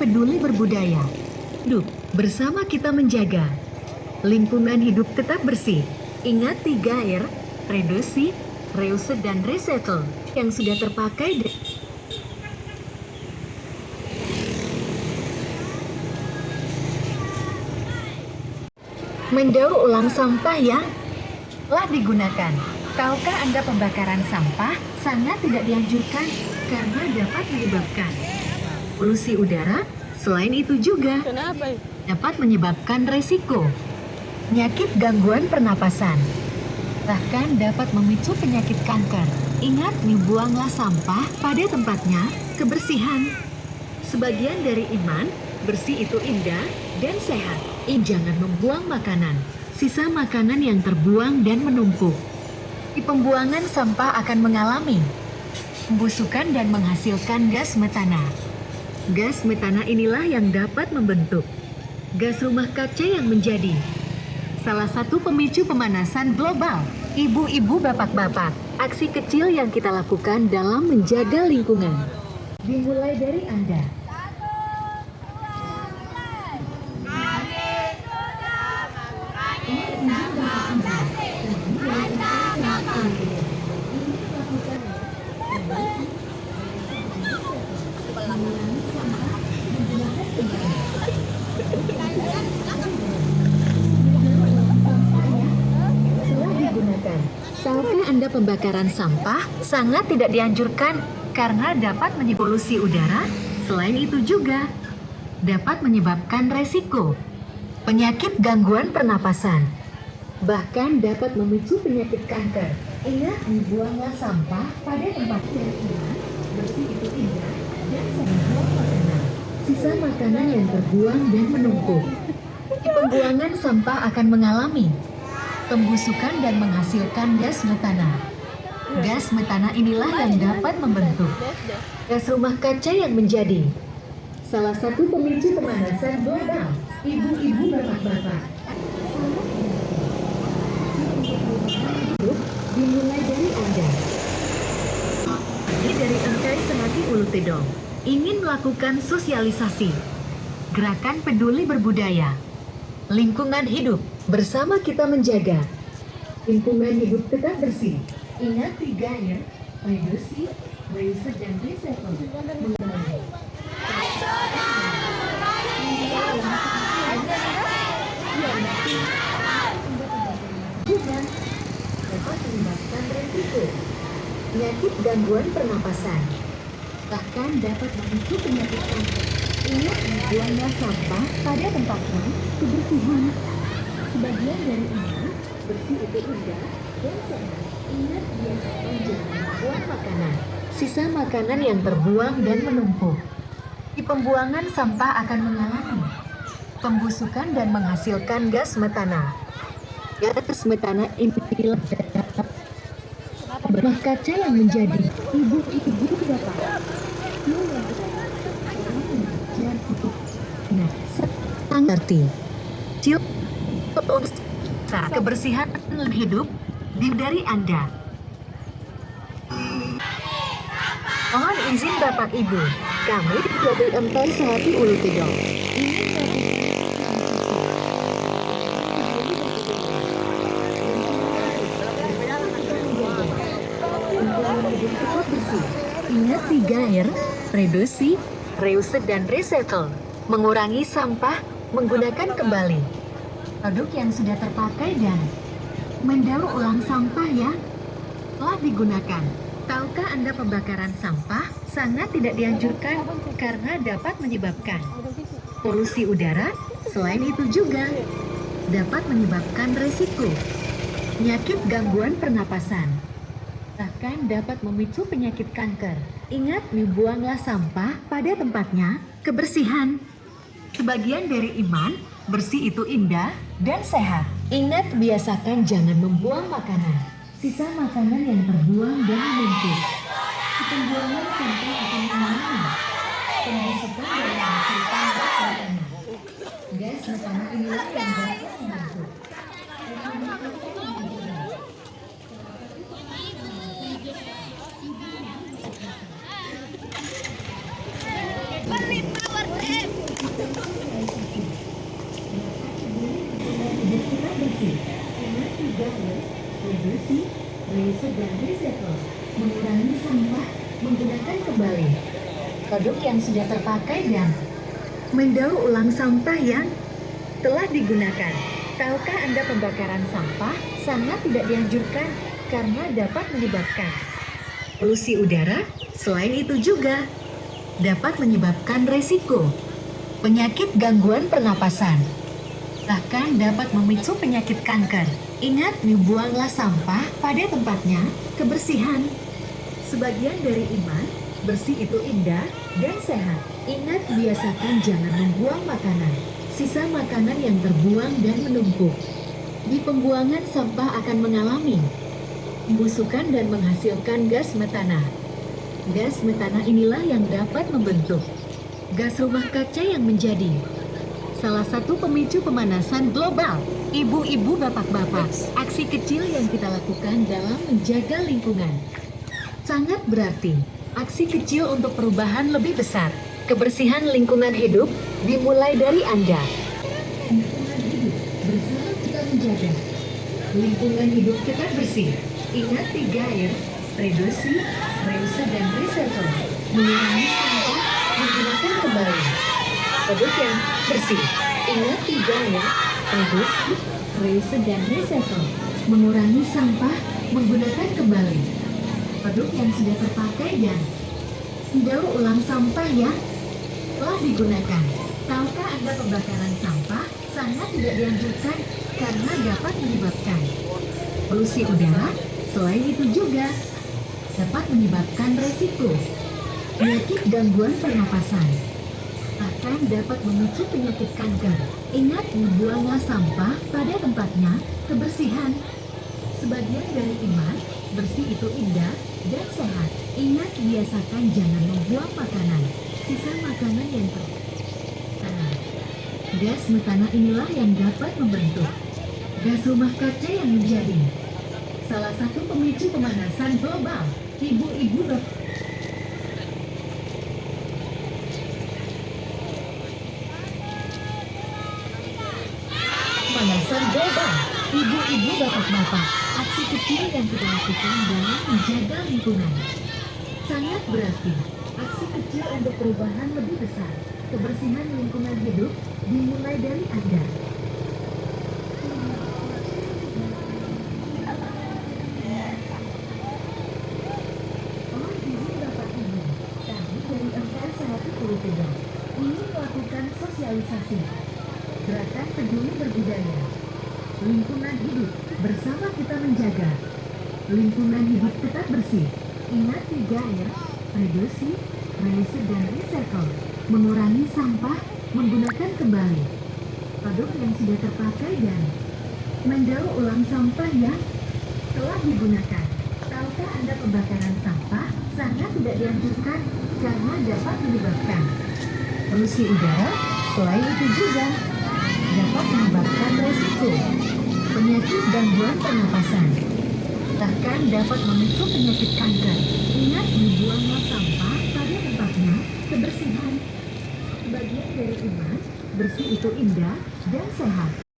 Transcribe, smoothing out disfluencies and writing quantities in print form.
peduli berbudaya. Hidup bersama kita menjaga lingkungan hidup tetap bersih. Ingat 3R, reduksi, reuse, dan recycle yang sudah terpakai. Mendaur ulang sampah yang telah digunakan. Tahukah Anda pembakaran sampah sangat tidak dianjurkan karena dapat menyebabkan polusi udara? Selain itu juga dapat menyebabkan resiko penyakit gangguan pernapasan. Bahkan dapat memicu penyakit kanker. Ingat, buanglah sampah pada tempatnya. Kebersihan sebagian dari iman. Bersih itu indah dan sehat. Jangan membuang makanan. Sisa makanan yang terbuang dan menumpuk di pembuangan sampah akan mengalami pembusukan dan menghasilkan gas metana. Gas metana inilah yang dapat membentuk gas rumah kaca yang menjadi salah satu pemicu pemanasan global. Ibu-ibu, bapak-bapak, aksi kecil yang kita lakukan dalam menjaga lingkungan dimulai dari Anda. Tahukah Anda pembakaran sampah sangat tidak dianjurkan karena dapat menyebabkan polusi udara? Selain itu juga dapat menyebabkan resiko penyakit gangguan pernapasan. Bahkan dapat memicu penyakit kanker. Ingat, buanglah sampah pada tempatnya. Bersih itu indah dan sehat. Makanan. Sisa makanan yang terbuang dan menumpuk di pembuangan sampah akan mengalami pembusukan dan menghasilkan gas metana. Gas metana inilah yang dapat membentuk gas rumah kaca yang menjadi salah satu pemicu pemanasan global. Ibu-ibu, bapak-bapak, dimulai dari Anda. Ini dari Engkai Semati Ulu Tedong ingin melakukan sosialisasi gerakan peduli berbudaya. Lingkungan hidup bersama kita menjaga lingkungan hidup tetap bersih. Ingat 3R, reduksi, reuse, dan recycle. Mengurangi dapat menyebabkan resiko penyakit gangguan pernapasan. Bahkan dapat memicu penyakit kanker. Ingat, buanglah sampah pada tempatnya. Kebersihan sebagian dari ini. Bersih itu indah dan sehat. Ingat, biasakan jangan membuang makanan. Sisa makanan yang terbuang dan menumpuk di pembuangan sampah akan mengalami pembusukan dan menghasilkan gas metana. Gas metana inilah rumah kaca yang menjadi ibu-ibu, bapak. Nah, sangat kebersihan hidup dari Anda. Mohon izin Bapak Ibu, kami dari Engkai Semati Ulu Tedong bersih. Ingat 3R, reduksi, reuse, dan recycle. Mengurangi sampah, menggunakan kembali produk yang sudah terpakai dan mendaur ulang sampah yang telah digunakan. Tahukah Anda pembakaran sampah sangat tidak dianjurkan karena dapat menyebabkan polusi udara? Selain itu juga dapat menyebabkan resiko penyakit gangguan pernapasan. Bahkan dapat memicu penyakit kanker. Ingat, buanglah sampah pada tempatnya. Kebersihan sebagian dari iman. Bersih itu indah dan sehat. Ingat, biasakan jangan membuang makanan. Sisa makanan yang terbuang dan menumpuk di pembuangan sampah akan mengalami pembusukan dan menghasilkan gas metana. Gas metana inilah yang dapat membentuk Beri power trip. reduksi, reuse, dan recycle. Mengurangi sampah, menggunakan kembali produk yang sudah terpakai dan mendaur ulang sampah yang telah digunakan. Tahukah Anda pembakaran sampah sangat tidak dianjurkan karena dapat menyebabkan polusi udara? Selain itu juga dapat menyebabkan resiko penyakit gangguan pernapasan. Bahkan dapat memicu penyakit kanker. Ingat, buanglah sampah pada tempatnya. Kebersihan sebagian dari iman. Bersih itu indah dan sehat. Ingat, biasakan jangan membuang makanan. Sisa makanan yang terbuang dan menumpuk di pembuangan sampah akan mengalami pembusukan dan menghasilkan gas metana. Gas metana inilah yang dapat membentuk gas rumah kaca yang menjadi salah satu pemicu pemanasan global. Ibu-ibu, bapak-bapak, aksi kecil yang kita lakukan dalam menjaga lingkungan sangat berarti. Aksi kecil untuk perubahan lebih besar. Kebersihan lingkungan hidup dimulai dari Anda. Lingkungan hidup, bersama kita menjaga lingkungan hidup kita bersih. Ingat 3R, reduksi, reuse, dan recycle. Mengurangi sampah, menggunakan kembali produk yang bersih. Ingat 3R, reduksi, reuse, dan recycle. Mengurangi sampah, menggunakan kembali produk yang sudah terpakai dan mendaur ulang sampah yang telah digunakan. Tahukah Anda pembakaran sampah sangat tidak dianjurkan karena dapat menyebabkan polusi udara? Selain itu juga dapat menyebabkan resiko penyakit gangguan pernapasan. Bahkan dapat memicu penyakit kanker. Ingat, buanglah sampah pada tempatnya. Kebersihan sebagian dari iman. Bersih itu indah dan sehat. Ingat, biasakan jangan membuang makanan. Sisa makanan yang tertanam. Gas metana inilah yang dapat membentuk gas rumah kaca yang menjadi salah satu pemicu pemanasan global. Ibu-ibu, pemanasan global. Ibu-ibu, bapak-bapak, aksi kecil yang kita lakukan dalam menjaga lingkungan sangat berarti. Aksi kecil untuk perubahan lebih besar. Kebersihan lingkungan hidup dimulai dari Anda. Oh, izin Bapak Ibu, kami dari MTS 103 ingin melakukan sosialisasi gerakan peduli berbudaya. Lingkungan hidup, bersama kita menjaga lingkungan hidup tetap bersih. Ingat 3R, reduksi, reuse, dan recycle. Mengurangi sampah, menggunakan kembali produk yang sudah terpakai dan mendaur ulang sampah yang telah digunakan. Tahukah Anda pembakaran sampah sangat tidak dianjurkan karena dapat menyebabkan polusi udara? Selain itu juga dapat menyebabkan resiko penyakit gangguan pernapasan. Bahkan dapat memicu penyakit kanker. Ingat, dibuanglah sampah pada tempatnya. Kebersihan bagian dari iman. Bersih itu indah dan sehat.